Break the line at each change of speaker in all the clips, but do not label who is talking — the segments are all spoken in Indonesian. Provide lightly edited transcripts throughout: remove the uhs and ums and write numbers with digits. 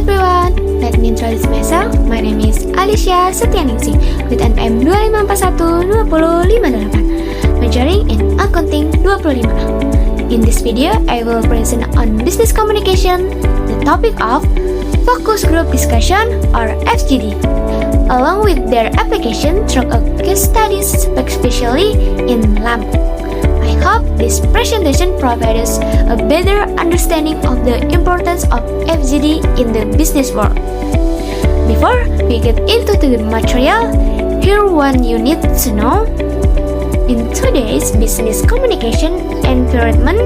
everyone, let me introduce myself. My name is Alicia Setianingsih with NPM 25412058, majoring in Accounting 25. In this video, I will present on business communication, the topic of focus group discussion or FGD, along with their application through a case studies, especially in Lampung. I hope this presentation provides a better understanding of the importance of FGD in the business world. Before we get into the material, here one you need to know. In today's business communication environment,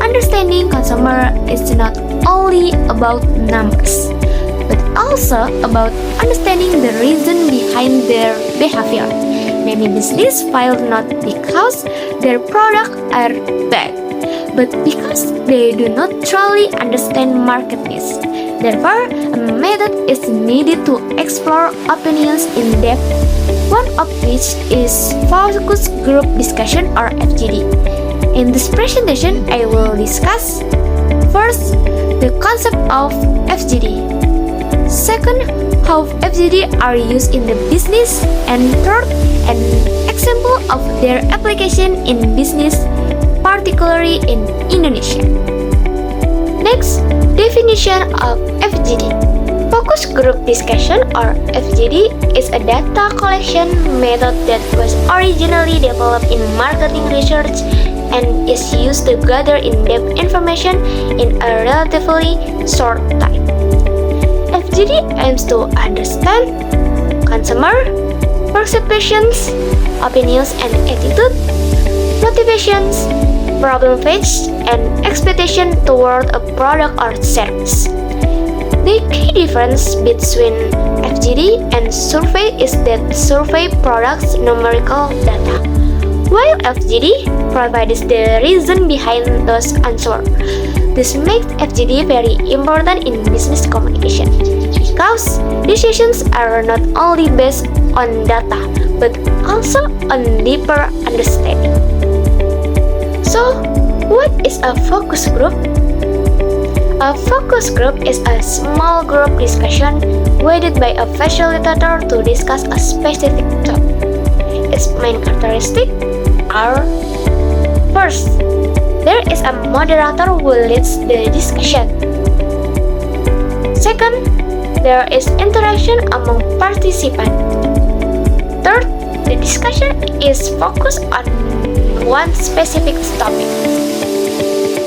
understanding consumer is not only about numbers, but also about understanding the reason behind their behavior. Many businesses fail not because their products are bad, but because they do not truly understand market needs. Therefore, a method is needed to explore opinions in depth, one of which is focus group discussion or FGD. In this presentation, I will discuss first, the concept of FGD. Second, how FGD are used in the business, and third, an example of their application in business, particularly in Indonesia. Next, definition of FGD. Focus group discussion or FGD is a data collection method that was originally developed in marketing research and is used to gather in-depth information in a relatively short time. FGD aims to understand consumer perceptions, opinions and attitude, motivations, problem faced, and expectation toward a product or service. The key difference between FGD and survey is that survey products numerical data, while FGD provides the reason behind those answers. This makes FGD very important in business communication because decisions are not only based on data but also on deeper understanding. So, what is a focus group? A focus group is a small group discussion guided by a facilitator to discuss a specific topic. Its main characteristics are: first, there is a moderator who leads the discussion. Second, there is interaction among participants. Third, the discussion is focused on one specific topic.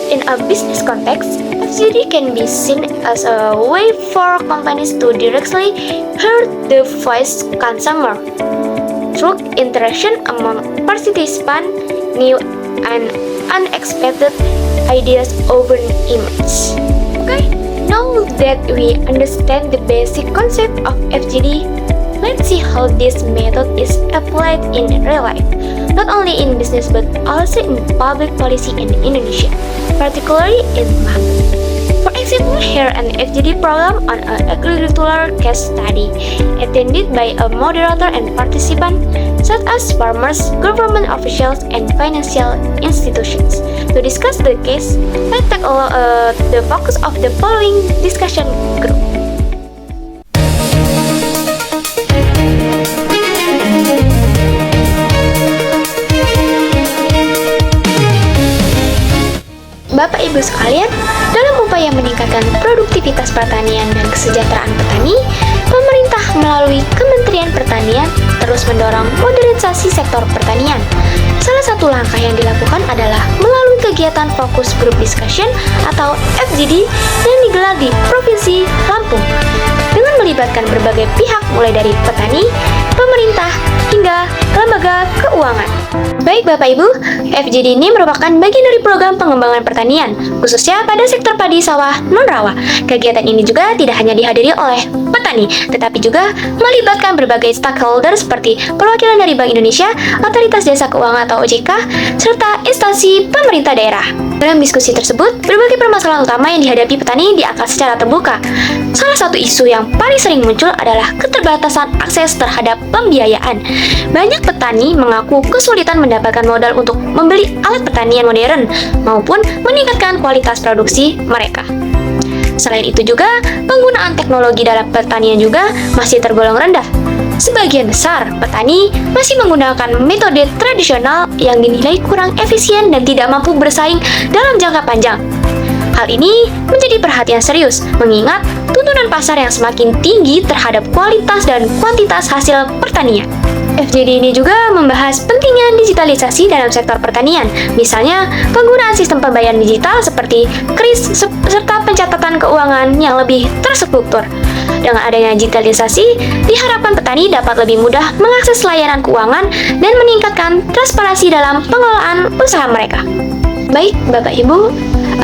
In a business context, FGD can be seen as a way for companies to directly hear the voice consumer through interaction among participants, new and unexpected ideas over image. Okay, now that we understand the basic concept of FGD, let's see how this method is applied in real life, not only in business but also in public policy in Indonesia, particularly in Lampung. For example, here an FGD program on an agricultural case study, attended by a moderator and participant such as farmers, government officials, and financial institutions. To discuss the case, let's take the focus of the following discussion group. Bapak Ibu sekalian, dalam upaya meningkatkan produktivitas pertanian dan kesejahteraan petani, pemerintah melalui Kementerian Pertanian terus mendorong modernisasi sektor pertanian. Salah satu langkah yang dilakukan adalah melalui kegiatan Focus Group Discussion atau FGD yang digelar di Provinsi Lampung dengan melibatkan berbagai pihak mulai dari petani, pemerintah, hingga lembaga keuangan. Baik Bapak Ibu, FGD ini merupakan bagian dari program pengembangan pertanian, khususnya pada sektor padi sawah non-rawa. Kegiatan ini juga tidak hanya dihadiri oleh petani, tetapi juga melibatkan berbagai stakeholder seperti perwakilan dari Bank Indonesia, Otoritas Jasa Keuangan atau OJK, serta instansi pemerintah daerah. Dalam diskusi tersebut, berbagai permasalahan utama yang dihadapi petani diangkat secara terbuka. Salah satu isu yang paling sering muncul adalah keterbatasan akses terhadap pembiayaan. Banyak petani mengaku kesulitan mendapatkan modal untuk membeli alat pertanian modern maupun meningkatkan kualitas produksi mereka. Selain itu juga, penggunaan teknologi dalam pertanian juga masih tergolong rendah. Sebagian besar petani masih menggunakan metode tradisional yang dinilai kurang efisien dan tidak mampu bersaing dalam jangka panjang. Hal ini menjadi perhatian serius, mengingat tuntunan pasar yang semakin tinggi terhadap kualitas dan kuantitas hasil pertanian. FGD ini juga membahas pentingnya digitalisasi dalam sektor pertanian, misalnya penggunaan sistem pembayaran digital seperti KRIS serta pencatatan keuangan yang lebih terstruktur. Dengan adanya digitalisasi, diharapkan petani dapat lebih mudah mengakses layanan keuangan dan meningkatkan transparansi dalam pengelolaan usaha mereka. Baik, Bapak Ibu,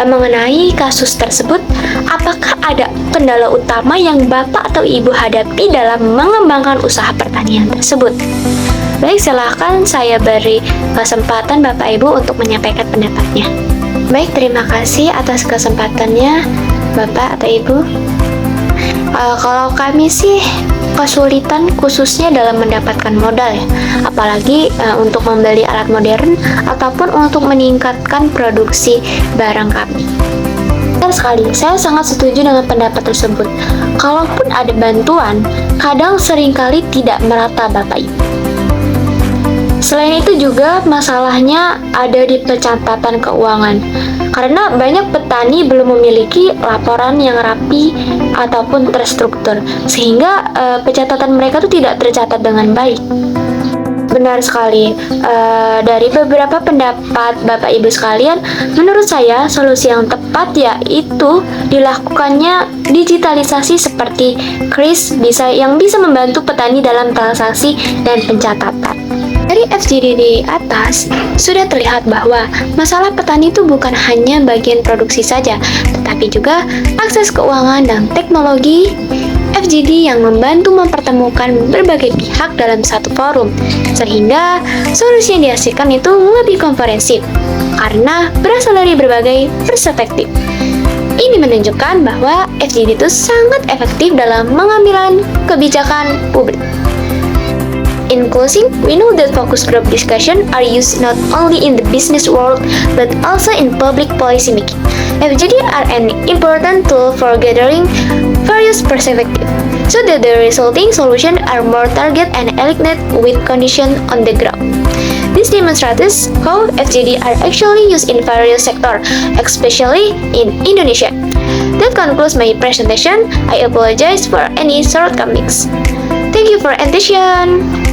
mengenai kasus tersebut, apakah ada kendala utama yang Bapak atau Ibu hadapi dalam mengembangkan usaha pertanian tersebut? Baik, silakan saya beri kesempatan Bapak Ibu untuk menyampaikan pendapatnya. Baik, terima kasih atas kesempatannya, Bapak atau Ibu. Kalau kami sih kesulitan khususnya dalam mendapatkan modal ya, apalagi untuk membeli alat modern ataupun untuk meningkatkan produksi barang kami. Benar sekali, saya sangat setuju dengan pendapat tersebut. Kalaupun ada bantuan, kadang seringkali tidak merata Bapak Ibu. Selain itu juga masalahnya ada di pencatatan keuangan. Karena banyak petani belum memiliki laporan yang rapi ataupun terstruktur, sehingga pencatatan mereka itu tidak tercatat dengan baik. Benar sekali, dari beberapa pendapat Bapak Ibu sekalian, menurut saya solusi yang tepat yaitu dilakukannya digitalisasi seperti KRIS yang bisa membantu petani dalam transaksi dan pencatatan. Dari FGD di atas, sudah terlihat bahwa masalah petani itu bukan hanya bagian produksi saja, tetapi juga akses keuangan dan teknologi. FGD yang membantu mempertemukan berbagai pihak dalam satu forum, sehingga solusi yang dihasilkan itu lebih komprehensif, karena berasal dari berbagai perspektif. Ini menunjukkan bahwa FGD itu sangat efektif dalam mengambil kebijakan publik. In closing, we know that focus group discussion are used not only in the business world but also in public policy making. FGD are an important tool for gathering various perspectives, so that the resulting solutions are more targeted and aligned with conditions on the ground. This demonstrates how FGD are actually used in various sectors, especially in Indonesia. That concludes my presentation. I apologize for any shortcomings. Thank you for attention.